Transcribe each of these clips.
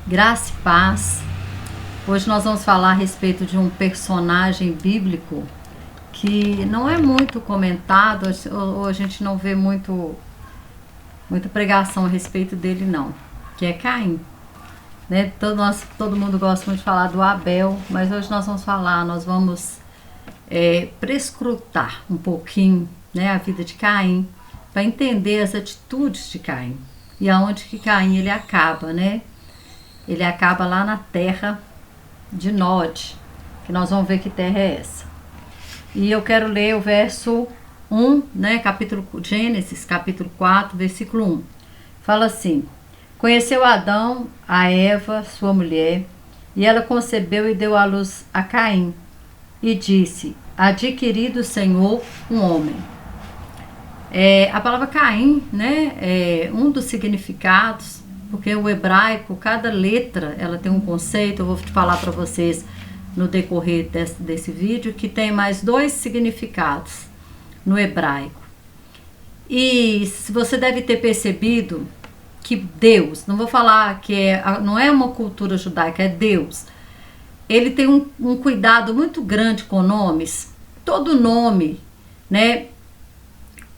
Graça e paz. Hoje nós vamos falar a respeito de um personagem bíblico que não é muito comentado, ou a gente não vê muita pregação a respeito dele não, que é Caim. Né? Todo mundo gosta muito de falar do Abel, mas hoje nós vamos prescrutar um pouquinho, né, a vida de Caim, para entender as atitudes de Caim e aonde que Caim ele acaba, né? Ele acaba lá na terra de Nod, que nós vamos ver que terra é essa. E eu quero ler o verso 1, né, Gênesis, capítulo 4, versículo 1. Fala assim: Conheceu Adão a Eva, sua mulher, e ela concebeu e deu à luz a Caim, e disse: Adquiri do Senhor um homem. A palavra Caim, né, é um dos significados, porque o hebraico, cada letra, ela tem um conceito. Eu vou falar para vocês no decorrer desse vídeo, que tem mais 2 significados no hebraico. E você deve ter percebido que Deus, não vou falar que não é uma cultura judaica, é Deus. Ele tem um cuidado muito grande com nomes. Todo nome, né,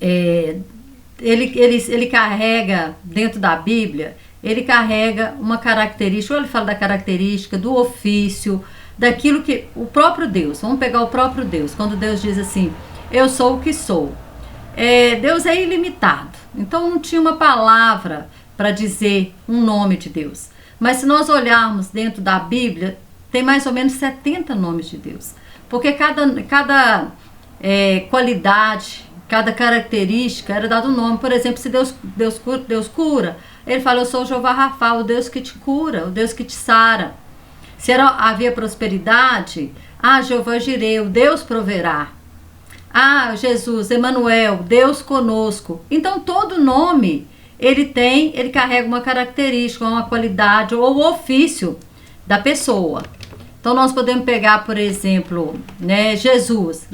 ele carrega dentro da Bíblia, ele carrega uma característica, ou ele fala da característica, do ofício, daquilo que o próprio Deus, vamos pegar o próprio Deus, quando Deus diz assim: eu sou o que sou. Deus é ilimitado, então não tinha uma palavra para dizer um nome de Deus. Mas se nós olharmos dentro da Bíblia, tem mais ou menos 70 nomes de Deus, porque cada qualidade, cada característica era dado um nome. Por exemplo, se Deus cura, ele fala: eu sou o Jeová Rafa, o Deus que te cura, o Deus que te sara. Se havia prosperidade, Jeová Jireh, o Deus proverá. Jesus, Emanuel, Deus conosco. Então todo nome ele carrega uma característica, uma qualidade ou o ofício da pessoa. Então nós podemos pegar, por exemplo, né, Jesus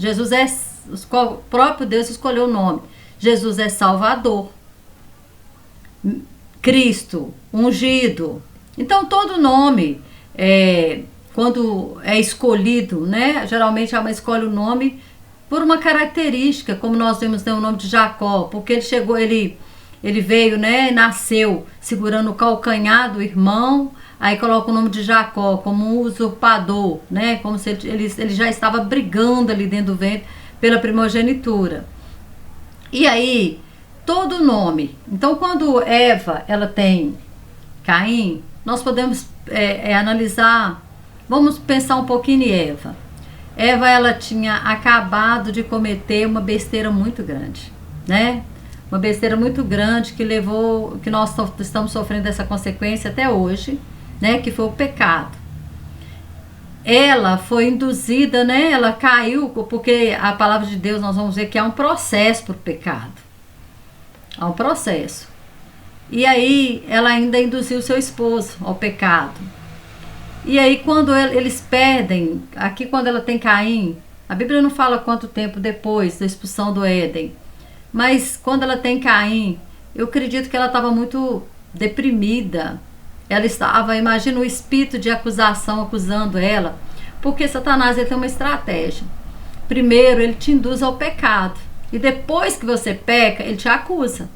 o próprio Deus escolheu o nome. Jesus é Salvador, Cristo, ungido. Então todo nome, quando é escolhido, né, geralmente a mãe escolhe o nome por uma característica, como nós vemos, né, o nome de Jacó, porque ele veio, né, nasceu segurando o calcanhar do irmão. Aí coloca o nome de Jacó como um usurpador, né, como se ele já estava brigando ali dentro do ventre pela primogenitura. E aí, todo nome. Então, quando Eva, ela tem Caim, nós podemos analisar, vamos pensar um pouquinho em Eva. Eva, ela tinha acabado de cometer uma besteira muito grande, né? Uma besteira muito grande que nós estamos sofrendo essa consequência até hoje, né? Que foi o pecado. Ela foi induzida, né? Ela caiu, porque a palavra de Deus, nós vamos ver que há um processo para o pecado. Há um processo. E aí, ela ainda induziu seu esposo ao pecado. E aí, quando eles perdem, aqui quando ela tem Caim, a Bíblia não fala quanto tempo depois da expulsão do Éden, mas quando ela tem Caim, eu acredito que ela estava muito deprimida. Ela estava, imagina o espírito de acusação acusando ela, porque Satanás ele tem uma estratégia. Primeiro, ele te induz ao pecado, e depois que você peca, ele te acusa.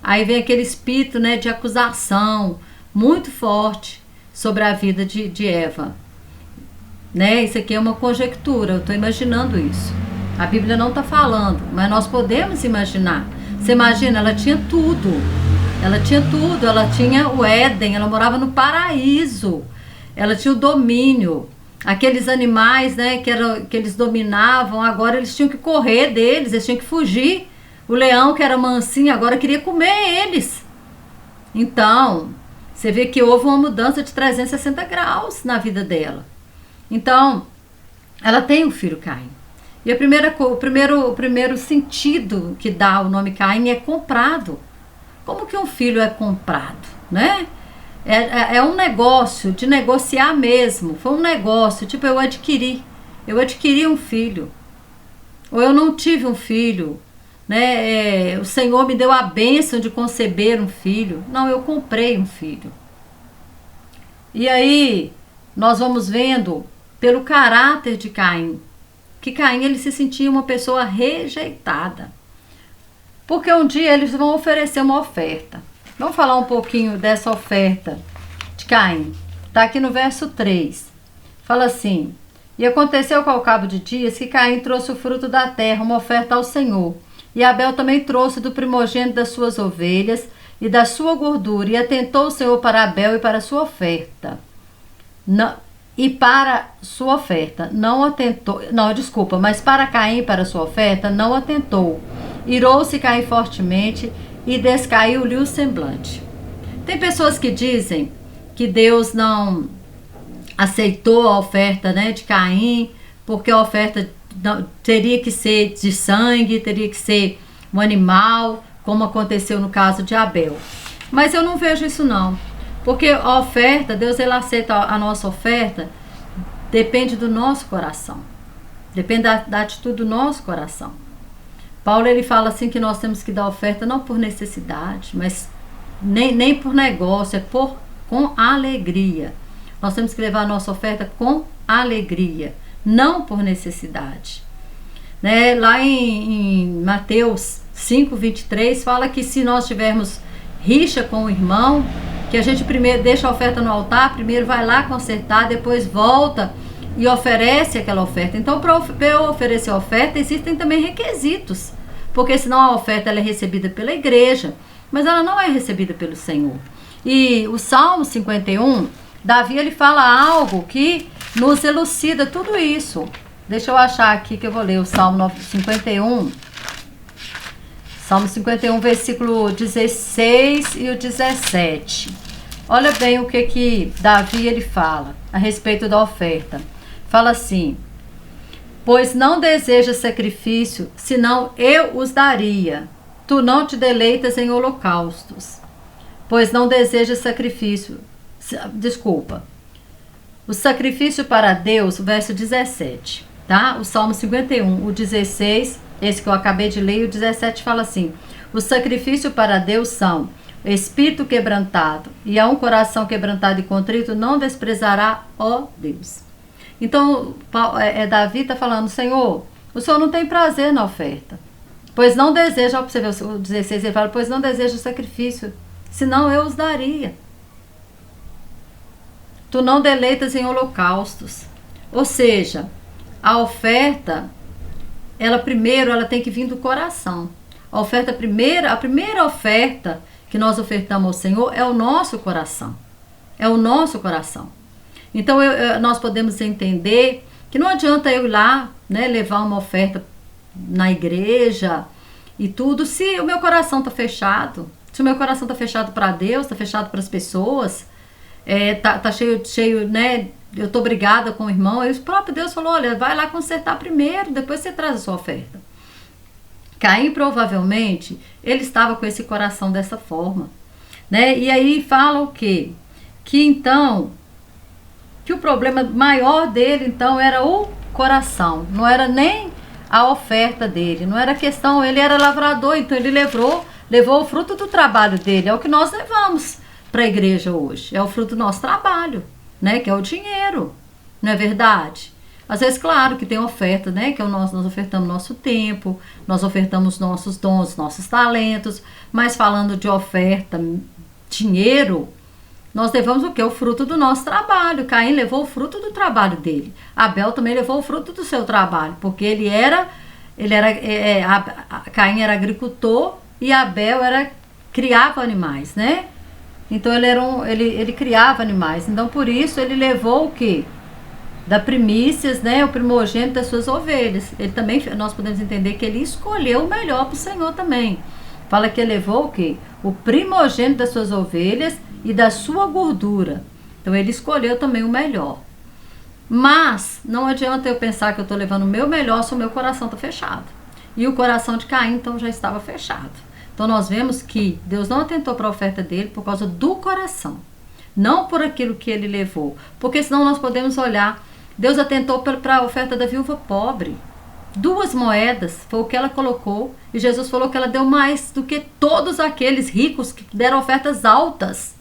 Aí vem aquele espírito, né, de acusação muito forte sobre a vida de Eva. Né? Isso aqui é uma conjectura, eu estou imaginando isso. A Bíblia não está falando, mas nós podemos imaginar. Você imagina, ela tinha tudo. Ela tinha o Éden, ela morava no paraíso, ela tinha o domínio. Aqueles animais, né, que eles dominavam, agora eles tinham que correr deles, eles tinham que fugir. O leão, que era mansinho, agora queria comer eles. Então, você vê que houve uma mudança de 360 graus na vida dela. Então, ela tem o filho Caim. E o primeiro sentido que dá o nome Caim é comprado. Como que um filho é comprado, né? É um negócio, de negociar mesmo. Foi um negócio, tipo, eu adquiri um filho. Ou eu não tive um filho, né? O Senhor me deu a bênção de conceber um filho. Não, eu comprei um filho. E aí nós vamos vendo pelo caráter de Caim, que Caim ele se sentia uma pessoa rejeitada. Porque um dia eles vão oferecer uma oferta. Vamos falar um pouquinho dessa oferta de Caim. Está aqui no verso 3. Fala assim: e aconteceu que ao cabo de dias que Caim trouxe o fruto da terra, uma oferta ao Senhor. E Abel também trouxe do primogênito das suas ovelhas e da sua gordura. E atentou o Senhor para Abel e para a sua oferta. Mas para Caim e para a sua oferta não atentou. Irou-se Caim fortemente e descaiu-lhe o semblante. Tem pessoas que dizem que Deus não aceitou a oferta, né, de Caim, porque a oferta teria que ser de sangue, teria que ser um animal, como aconteceu no caso de Abel. Mas eu não vejo isso não, porque a oferta, Deus ele aceita a nossa oferta, depende do nosso coração, depende da atitude do nosso coração. Paulo ele fala assim que nós temos que dar oferta não por necessidade, mas nem por negócio, com alegria. Nós temos que levar a nossa oferta com alegria, não por necessidade. Né? Lá em Mateus 5:23 fala que se nós tivermos rixa com o irmão, que a gente primeiro deixa a oferta no altar, primeiro vai lá consertar, depois volta e oferece aquela oferta. Então, para eu oferecer a oferta, existem também requisitos, porque senão a oferta ela é recebida pela igreja, mas ela não é recebida pelo Senhor. E o Salmo 51, Davi ele fala algo que nos elucida tudo isso. Deixa eu achar aqui que eu vou ler o Salmo 51. Salmo 51, versículo 16 e o 17. Olha bem o que Davi ele fala a respeito da oferta. Fala assim: pois não desejas sacrifício, senão eu os daria. Tu não te deleitas em holocaustos. Pois não desejas sacrifício. Desculpa. O sacrifício para Deus, verso 17, tá? O Salmo 51, o 16, esse que eu acabei de ler, o 17 fala assim: o sacrifício para Deus são espírito quebrantado, e a um coração quebrantado e contrito não desprezará, ó Deus. Então, Davi está falando: Senhor, o Senhor não tem prazer na oferta, pois não deseja, ó, você vê o 16, ele fala: pois não deseja sacrifício, senão eu os daria. Tu não deleitas em holocaustos. Ou seja, a oferta, ela tem que vir do coração. A primeira oferta que nós ofertamos ao Senhor é o nosso coração. É o nosso coração. Então, nós podemos entender que não adianta eu ir lá, né, levar uma oferta na igreja e tudo, se o meu coração está fechado. Se o meu coração está fechado para Deus, está fechado para as pessoas, tá cheio, né? Eu tô brigada com o irmão. Aí o próprio Deus falou: olha, vai lá consertar primeiro, depois você traz a sua oferta. Caim provavelmente ele estava com esse coração dessa forma, né? E aí fala o quê? Que o problema maior dele então era o coração, não era nem a oferta dele, não era questão, ele era lavrador, então ele levou o fruto do trabalho dele, é o que nós levamos para a igreja hoje, é o fruto do nosso trabalho, né, que é o dinheiro, não é verdade? Às vezes, claro que tem oferta, né, que nós ofertamos nosso tempo, nós ofertamos nossos dons, nossos talentos, mas falando de oferta, dinheiro, nós levamos o quê? O fruto do nosso trabalho. Caim levou o fruto do trabalho dele, Abel também levou o fruto do seu trabalho, porque Caim era agricultor e Abel criava animais, né? Então ele criava animais. Então por isso ele levou o quê? Da primícias, né? O primogênito das suas ovelhas. Ele também, nós podemos entender que ele escolheu o melhor para o Senhor também. Fala que ele levou o quê? O primogênito das suas ovelhas e da sua gordura. Então ele escolheu também o melhor. Mas não adianta eu pensar que eu estou levando o meu melhor se o meu coração está fechado. E o coração de Caim então já estava fechado. Então nós vemos que Deus não atentou para a oferta dele por causa do coração, não por aquilo que ele levou, porque senão nós podemos olhar, Deus atentou para a oferta da viúva pobre, 2 moedas foi o que ela colocou, e Jesus falou que ela deu mais do que todos aqueles ricos que deram ofertas altas,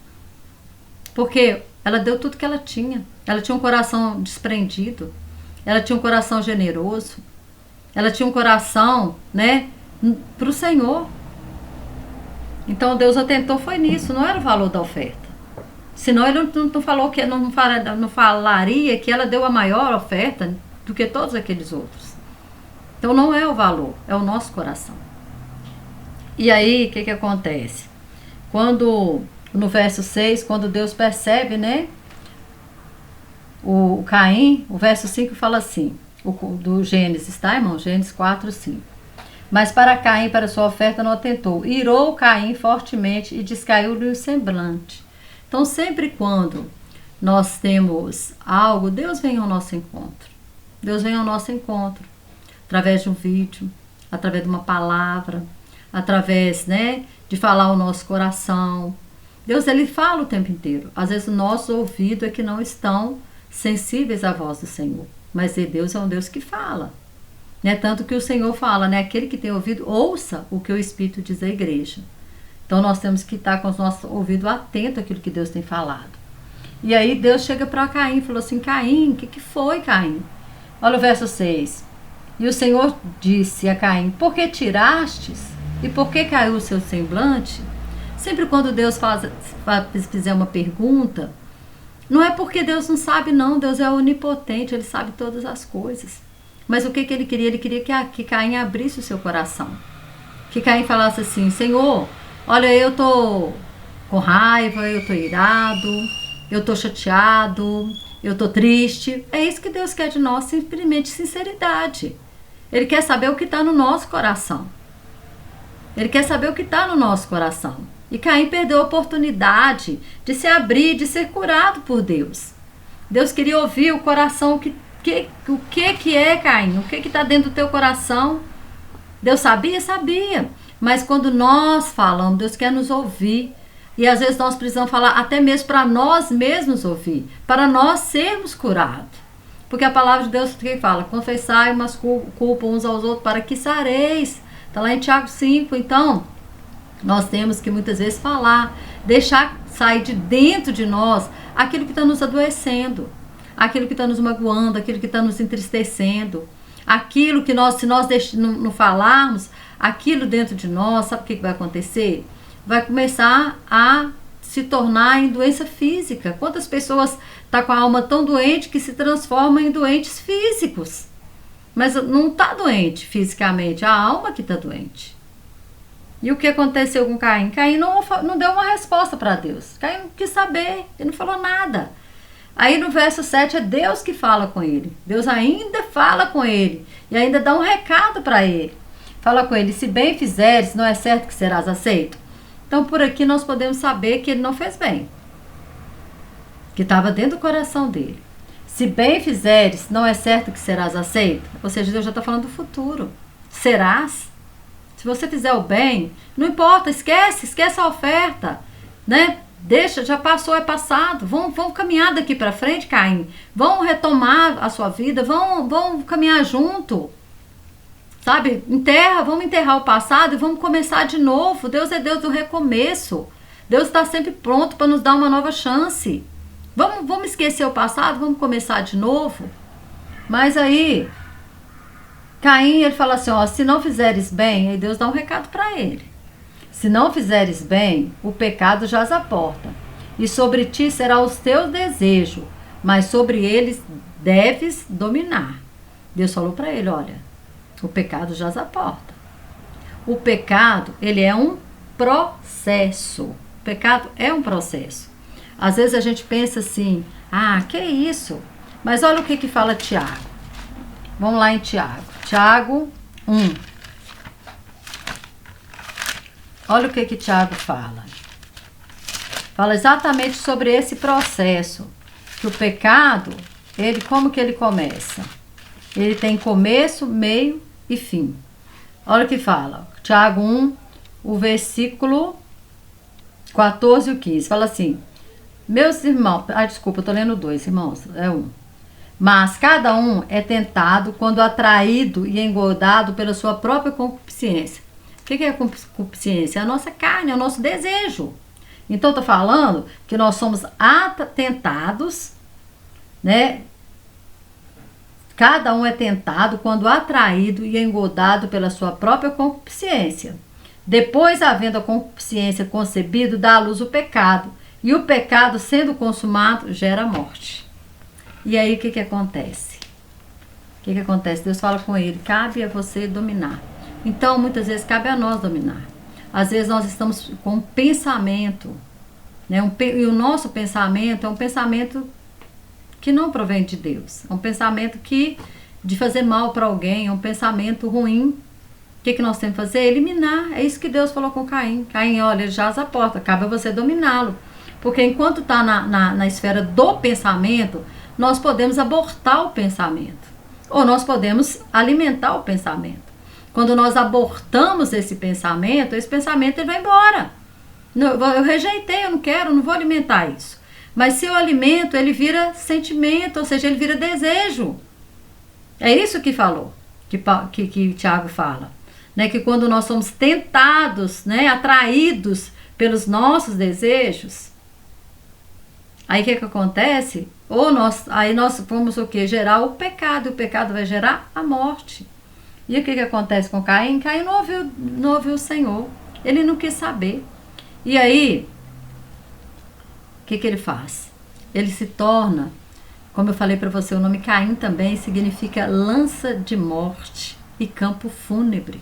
porque Ela deu tudo que ela tinha. Ela tinha um coração desprendido. Ela tinha um coração generoso. Ela tinha um coração, né, para o Senhor. Então Deus atentou foi nisso, não era o valor da oferta. Senão ele não falou que não falaria que ela deu a maior oferta do que todos aqueles outros. Então não é o valor, é o nosso coração. E aí, o que acontece? Quando, no verso 6, quando Deus percebe, né, o Caim, o verso 5 fala assim, do Gênesis, tá, irmão? Gênesis 4, 5. Mas para Caim, para sua oferta, não atentou. Irou Caim fortemente e descaiu-lhe o semblante. Então, sempre quando nós temos algo, Deus vem ao nosso encontro. Deus vem ao nosso encontro. Através de um vídeo, através de uma palavra, através, né, de falar o nosso coração. Deus, ele fala o tempo inteiro. Às vezes, o nosso ouvido é que não estão sensíveis à voz do Senhor. Mas Deus é um Deus que fala. Né? Tanto que o Senhor fala, né? Aquele que tem ouvido, ouça o que o Espírito diz à igreja. Então nós temos que estar com os nossos ouvidos atentos àquilo que Deus tem falado. E aí Deus chega para Caim e falou assim, Caim, o que foi, Caim? Olha o verso 6. E o Senhor disse a Caim, por que tirastes? E por que caiu o seu semblante? Sempre quando Deus fizer uma pergunta, não é porque Deus não sabe, não. Deus é onipotente, ele sabe todas as coisas. Mas o que ele queria? Ele queria que Caim abrisse o seu coração. Que Caim falasse assim, Senhor, olha, eu tô com raiva, eu tô irado, eu tô chateado, eu tô triste. É isso que Deus quer de nós, simplesmente sinceridade. Ele quer saber o que está no nosso coração. Ele quer saber o que está no nosso coração. E Caim perdeu a oportunidade de se abrir, de ser curado por Deus. Deus queria ouvir o coração, o que é, Caim? O que está dentro do teu coração? Deus sabia? Sabia. Mas quando nós falamos, Deus quer nos ouvir. E às vezes nós precisamos falar até mesmo para nós mesmos ouvir, para nós sermos curados. Porque a palavra de Deus que fala, confessai umas culpas uns aos outros para que sareis. Está lá em Tiago 5, então nós temos que muitas vezes falar, deixar sair de dentro de nós aquilo que está nos adoecendo, aquilo que está nos magoando, aquilo que está nos entristecendo, aquilo que nós, se nós não falarmos, aquilo dentro de nós, sabe o que vai acontecer? Vai começar a se tornar em doença física. Quantas pessoas estão com a alma tão doente que se transformam em doentes físicos? Mas não está doente fisicamente, a alma que está doente. E o que aconteceu com Caim? Caim não deu uma resposta para Deus. Caim não quis saber, ele não falou nada. Aí no verso 7 é Deus que fala com ele. Deus ainda fala com ele e ainda dá um recado para ele. Fala com ele, se bem fizeres, não é certo que serás aceito? Então por aqui nós podemos saber que ele não fez bem. Que estava dentro do coração dele. Se bem fizeres, não é certo que serás aceito? Ou seja, Deus já está falando do futuro. Serás? Se você fizer o bem, não importa, esquece a oferta, né? Deixa, já passou, é passado. Vão caminhar daqui para frente, Caim. Vão retomar a sua vida, vão caminhar junto. Sabe? Vamos enterrar o passado e vamos começar de novo. Deus é Deus do recomeço. Deus está sempre pronto para nos dar uma nova chance. Vamos esquecer o passado, vamos começar de novo. Mas aí, Caim, ele fala assim, ó, se não fizeres bem, aí Deus dá um recado para ele. Se não fizeres bem, o pecado jaz à porta, e sobre ti será os teus desejos, mas sobre eles deves dominar. Deus falou para ele, olha, o pecado jaz à porta. O pecado, ele é um processo. O pecado é um processo. Às vezes a gente pensa assim, que isso? Mas olha o que fala Tiago. Vamos lá em Tiago. Tiago 1. Olha o que Tiago fala. Fala exatamente sobre esse processo. Que o pecado, como que ele começa? Ele tem começo, meio e fim. Olha o que fala. Tiago 1, o versículo 14 e o 15. Fala assim, meus irmãos... desculpa, eu tô lendo 2, irmãos. É 1. Mas cada um é tentado quando atraído e engordado pela sua própria concupiscência. O que é a concupiscência? É a nossa carne, é o nosso desejo. Então, estou falando que nós somos tentados, né? Cada um é tentado quando atraído e engodado pela sua própria concupiscência. Depois, havendo a concupiscência concebido, dá à luz o pecado. E o pecado, sendo consumado, gera morte. E aí, o que acontece? O que acontece? Deus fala com ele, cabe a você dominar. Então, muitas vezes, cabe a nós dominar. Às vezes, nós estamos com um pensamento, né? E o nosso pensamento é um pensamento que não provém de Deus. É um pensamento de fazer mal para alguém, é um pensamento ruim. O que nós temos que fazer? Eliminar. É isso que Deus falou com Caim. Caim, olha, ele jaz a porta, cabe a você dominá-lo. Porque enquanto está na esfera do pensamento, nós podemos abortar o pensamento. Ou nós podemos alimentar o pensamento. Quando nós abortamos esse pensamento ele vai embora. Eu rejeitei, eu não quero, não vou alimentar isso. Mas se eu alimento, ele vira sentimento, ou seja, ele vira desejo. É isso que falou, que Tiago fala. Né? Que quando nós somos tentados, né, atraídos pelos nossos desejos, aí o que acontece? Aí nós vamos o quê? Gerar o pecado, e o pecado vai gerar a morte. E o que acontece com Caim? Caim não ouviu o Senhor, ele não quis saber. E aí, o que ele faz? Ele se torna, como eu falei para você, o nome Caim também significa lança de morte e campo fúnebre.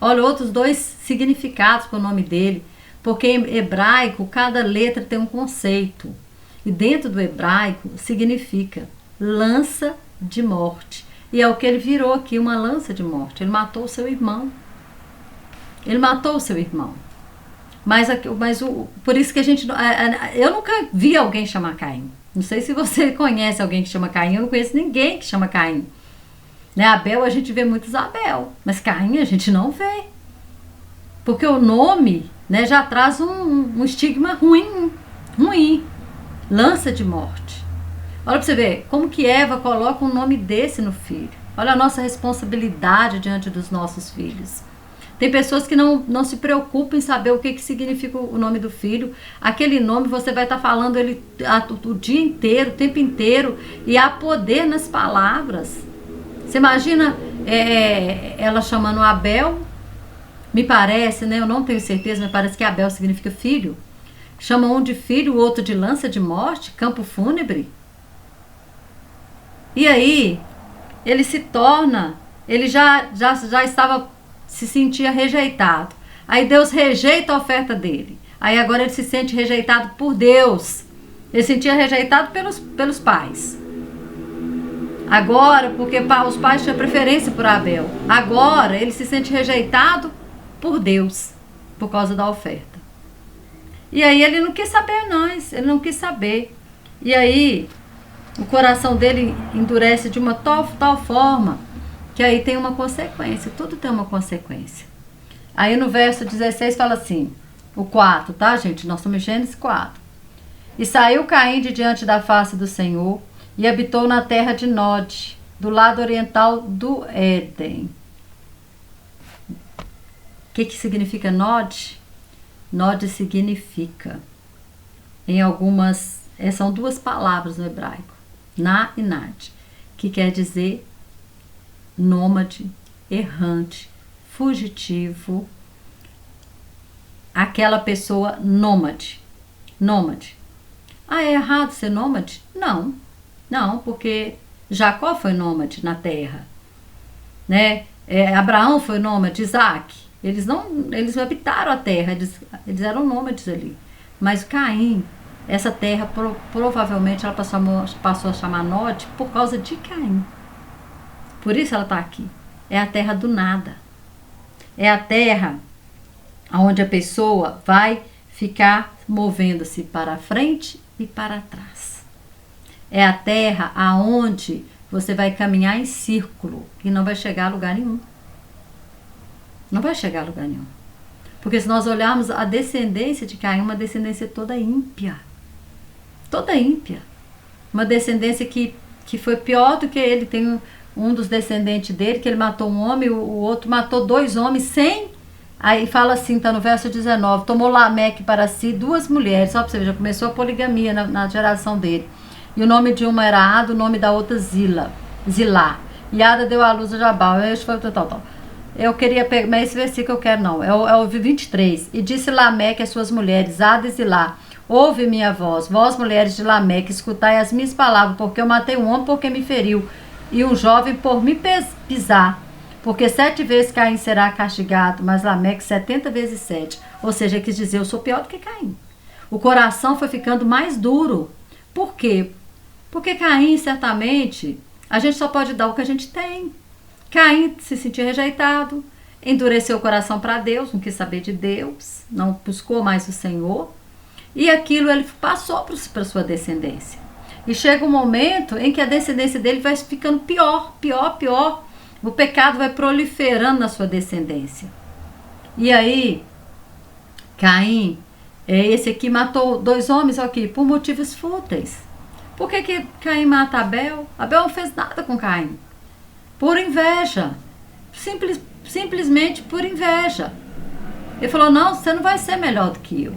Olha, outros dois significados para o nome dele, porque em hebraico cada letra tem um conceito. E dentro do hebraico significa lança de morte. E é o que ele virou aqui, uma lança de morte. Ele matou o seu irmão. Ele matou o seu irmão. Por isso que eu nunca vi alguém chamar Caim. Não sei se você conhece alguém que chama Caim. Eu não conheço ninguém que chama Caim. Né? Abel, a gente vê muitos Abel. Mas Caim a gente não vê. Porque o nome, né, já traz um estigma ruim. Lança de morte. Olha para você ver como que Eva coloca um nome desse no filho. Olha a nossa responsabilidade diante dos nossos filhos. Tem pessoas que não se preocupam em saber o que significa o nome do filho. Aquele nome você vai estar falando ele o dia inteiro, o tempo inteiro. E há poder nas palavras. Você imagina ela chamando Abel? Me parece, né? Eu não tenho certeza, me parece que Abel significa filho. Chama um de filho, o outro de lança de morte, campo fúnebre. E aí, ele se torna, ele já estava, se sentia rejeitado. Aí Deus rejeita a oferta dele. Aí agora ele se sente rejeitado por Deus. Ele se sentia rejeitado pelos pais. Agora, porque os pais tinham preferência por Abel. Agora ele se sente rejeitado por Deus, por causa da oferta. E aí ele não quis saber ele não quis saber. E aí o coração dele endurece de uma tal forma que aí tem uma consequência, tudo tem uma consequência. Aí no verso 16 fala assim, o 4, tá gente? Nós estamos em Gênesis 4. E saiu Caim de diante da face do Senhor e habitou na terra de Nod, do lado oriental do Éden. O que significa Nod? Nod significa, são duas palavras no hebraico, na e nad, que quer dizer nômade, errante, fugitivo, aquela pessoa nômade. Ah, é errado ser nômade? Não, porque Jacó foi nômade na terra, né? Abraão foi nômade, Isaac. Eles habitaram a terra, eles eram nômades ali. Mas Caim, essa terra provavelmente ela passou a chamar Nod por causa de Caim. Por isso ela está aqui. É a terra do nada. É a terra onde a pessoa vai ficar movendo-se para frente e para trás. É a terra aonde você vai caminhar em círculo e não vai chegar a lugar nenhum. Não vai chegar a lugar nenhum. Porque se nós olharmos a descendência de Caim, uma descendência toda ímpia. Toda ímpia. Uma descendência que foi pior do que ele. Tem um dos descendentes dele, que ele matou um homem, o outro matou 2 homens sem Aí fala assim, tá no verso 19, tomou Lameque para si 2 mulheres, só para você ver, já começou a poligamia na geração dele. E o nome de uma era Ada, o nome da outra Zilá. E Ada deu à luz a Jabal. Eu queria pegar, mas esse versículo eu quero não, é o 23. E disse Lameque às suas mulheres, Ada e Zilá, ouve minha voz, vós mulheres de Lameque, escutai as minhas palavras, porque eu matei um homem porque me feriu, e um jovem por me pisar. Porque 7 vezes Caim será castigado, mas Lameque 70 vezes 7. Ou seja, quis dizer, eu sou pior do que Caim. O coração foi ficando mais duro. Por quê? Porque Caim, certamente, a gente só pode dar o que a gente tem. Caim se sentiu rejeitado, endureceu o coração para Deus, não quis saber de Deus, não buscou mais o Senhor. E aquilo ele passou para sua descendência. E chega um momento em que a descendência dele vai ficando pior. O pecado vai proliferando na sua descendência. E aí, Caim, esse aqui matou 2 homens aqui por motivos fúteis. Por que Caim mata Abel? Abel não fez nada com Caim. Por inveja. Simplesmente por inveja. Ele falou, não, você não vai ser melhor do que eu.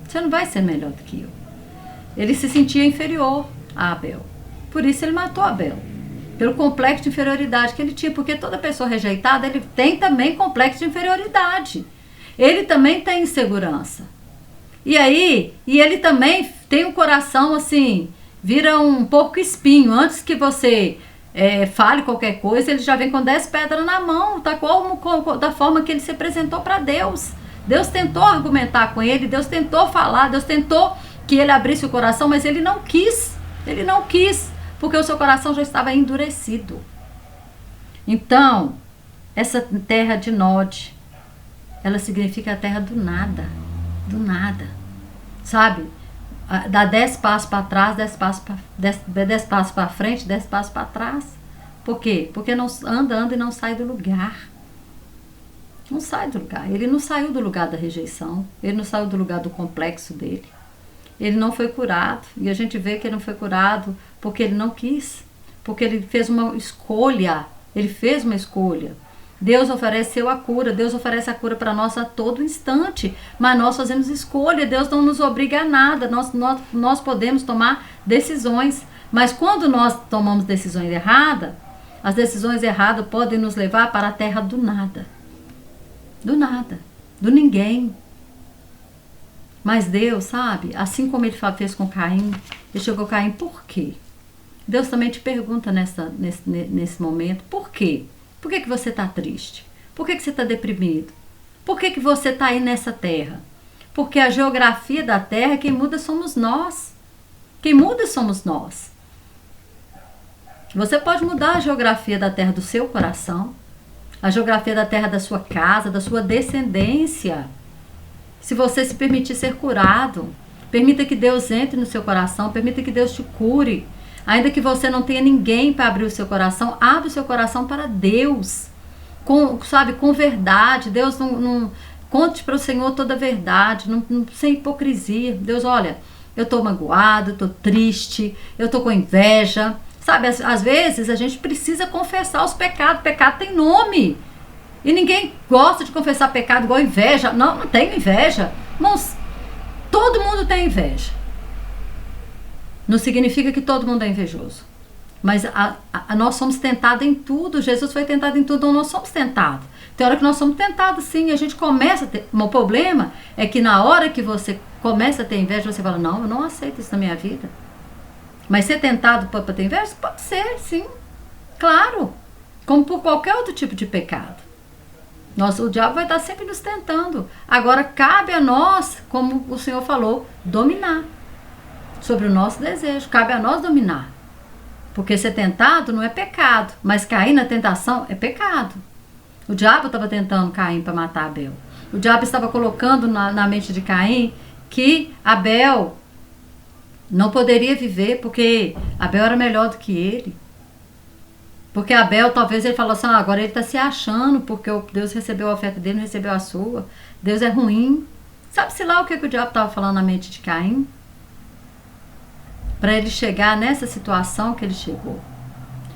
Você não vai ser melhor do que eu. Ele se sentia inferior a Abel. Por isso ele matou Abel. Pelo complexo de inferioridade que ele tinha, porque toda pessoa rejeitada, ele tem também complexo de inferioridade. Ele também tem insegurança. E aí, ele também tem um coração assim, vira um porco espinho. Antes que você fale qualquer coisa, ele já vem com 10 pedras na mão, tá da forma que ele se apresentou para Deus. Deus tentou argumentar com ele, Deus tentou falar, Deus tentou que ele abrisse o coração, mas ele não quis. Ele não quis. Porque o seu coração já estava endurecido. Então, essa terra de Nod, ela significa a terra do nada. Do nada. Sabe? Dá 10 passos para trás, 10 passos para frente, 10 passos para trás. Por quê? Porque não anda e não sai do lugar. Não sai do lugar. Ele não saiu do lugar da rejeição. Ele não saiu do lugar do complexo dele. Ele não foi curado. E a gente vê que ele não foi curado porque ele não quis. Porque ele fez uma escolha. Ele fez uma escolha. Deus ofereceu a cura. Deus oferece a cura para nós a todo instante. Mas nós fazemos escolha. Deus não nos obriga a nada. Nós podemos tomar decisões. Mas quando nós tomamos decisões erradas, as decisões erradas podem nos levar para a terra do nada. Do nada. Do ninguém. Mas Deus, sabe, assim como ele fez com Caim, ele chegou a Caim, por quê? Deus também te pergunta nesse momento, por quê? Por que você está triste? Por que você está deprimido? Por que você está aí nessa terra? Porque a geografia da terra, quem muda somos nós. Quem muda somos nós. Você pode mudar a geografia da terra do seu coração, a geografia da terra da sua casa, da sua descendência. Se você se permitir ser curado, permita que Deus entre no seu coração, permita que Deus te cure. Ainda que você não tenha ninguém para abrir o seu coração, abre o seu coração para Deus. Com verdade. Deus não conte para o Senhor toda a verdade, sem hipocrisia. Deus, olha, eu estou magoado, eu estou triste, eu estou com inveja. Sabe, às vezes a gente precisa confessar os pecados. Pecado tem nome. E ninguém gosta de confessar pecado igual inveja. Não tenho inveja. Irmãos, todo mundo tem inveja. Não significa que todo mundo é invejoso. Mas nós somos tentados em tudo. Jesus foi tentado em tudo, então nós somos tentados. Tem hora que nós somos tentados, sim. A gente começa a ter... O problema é que na hora que você começa a ter inveja, você fala, não, eu não aceito isso na minha vida. Mas ser tentado para ter inveja? Pode ser, sim. Claro. Como por qualquer outro tipo de pecado. O diabo vai estar sempre nos tentando. Agora, cabe a nós, como o Senhor falou, dominar sobre o nosso desejo. Cabe a nós dominar. Porque ser tentado não é pecado, mas cair na tentação é pecado. O diabo estava tentando Caim para matar Abel. O diabo estava colocando na mente de Caim que Abel não poderia viver porque Abel era melhor do que ele. Porque Abel, talvez ele falou assim, agora ele está se achando, porque Deus recebeu a oferta dele, não recebeu a sua. Deus é ruim. Sabe-se lá o que o diabo estava falando na mente de Caim? Para ele chegar nessa situação que ele chegou.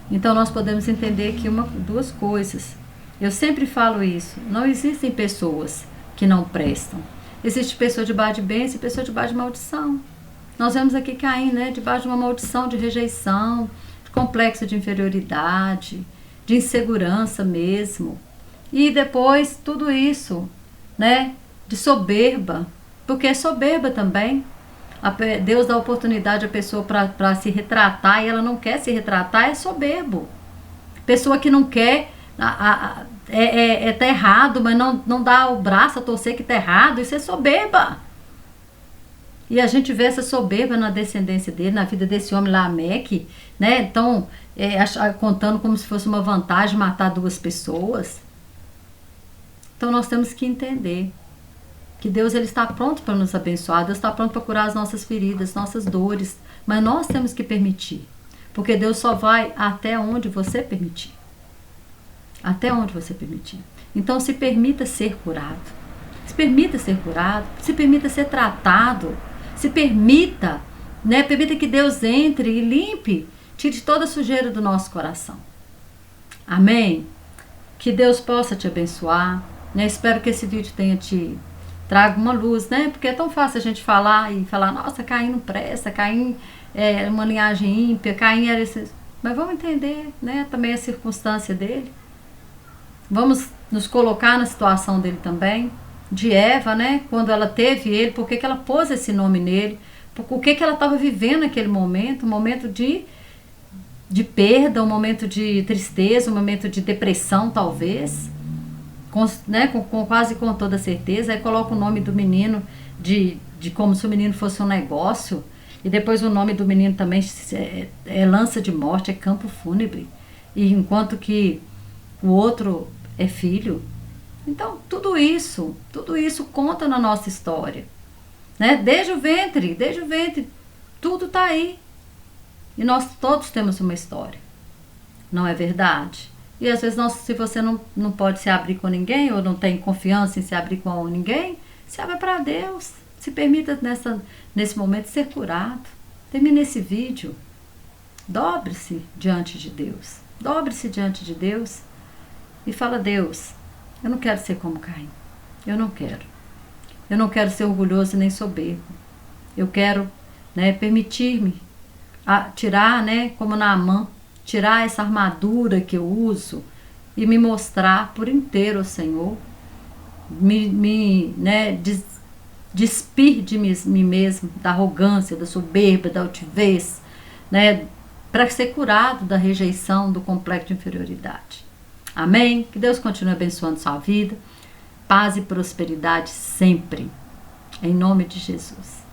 Então nós podemos entender aqui duas coisas. Eu sempre falo isso. Não existem pessoas que não prestam. Existe pessoa debaixo de bênção e pessoa debaixo de maldição. Nós vemos aqui Caim, né, debaixo de uma maldição de rejeição, de complexo de inferioridade, de insegurança mesmo. E depois tudo isso, né, de soberba, porque é soberba também. Deus dá oportunidade à pessoa para se retratar e ela não quer se retratar, é soberbo. Pessoa que não quer, tá errado, mas não dá o braço a torcer que tá errado, isso é soberba. E a gente vê essa soberba na descendência dele, na vida desse homem Lameque, né? Então, contando como se fosse uma vantagem matar 2 pessoas. Então nós temos que entender que Deus ele está pronto para nos abençoar, Deus está pronto para curar as nossas feridas, nossas dores, mas nós temos que permitir, porque Deus só vai até onde você permitir. Até onde você permitir. Então se permita ser curado, se permita ser curado, se permita ser tratado, se permita, né? Permita que Deus entre e limpe, tire toda a sujeira do nosso coração. Amém? Que Deus possa te abençoar, né? Espero que esse vídeo tenha te trago uma luz, né? Porque é tão fácil a gente falar e falar, nossa, Caim não presta, Caim é uma linhagem ímpia, Caim era esse... Mas vamos entender, né? Também a circunstância dele. Vamos nos colocar na situação dele também, de Eva, né? Quando ela teve ele, por que ela pôs esse nome nele, o que ela estava vivendo naquele momento, um momento de perda, um momento de tristeza, um momento de depressão, talvez. Né, quase com toda certeza, aí coloca o nome do menino de como se o menino fosse um negócio, e depois o nome do menino também é lança de morte, é campo fúnebre, e enquanto que o outro é filho. Então tudo isso conta na nossa história, né? Desde o ventre, tudo está aí, e nós todos temos uma história, não é verdade? E às vezes, se você não pode se abrir com ninguém, ou não tem confiança em se abrir com ninguém, se abra para Deus. Se permita nesse momento ser curado. Termine esse vídeo. Dobre-se diante de Deus. Dobre-se diante de Deus e fala, Deus, eu não quero ser como Caim. Eu não quero. Eu não quero ser orgulhoso nem soberbo. Eu quero, né, permitir-me tirar, né, como Naamã, tirar essa armadura que eu uso e me mostrar por inteiro ao Senhor, né, despir de mim mesmo, da arrogância, da soberba, da altivez, né, para ser curado da rejeição, do complexo de inferioridade. Amém? Que Deus continue abençoando sua vida, paz e prosperidade sempre, em nome de Jesus.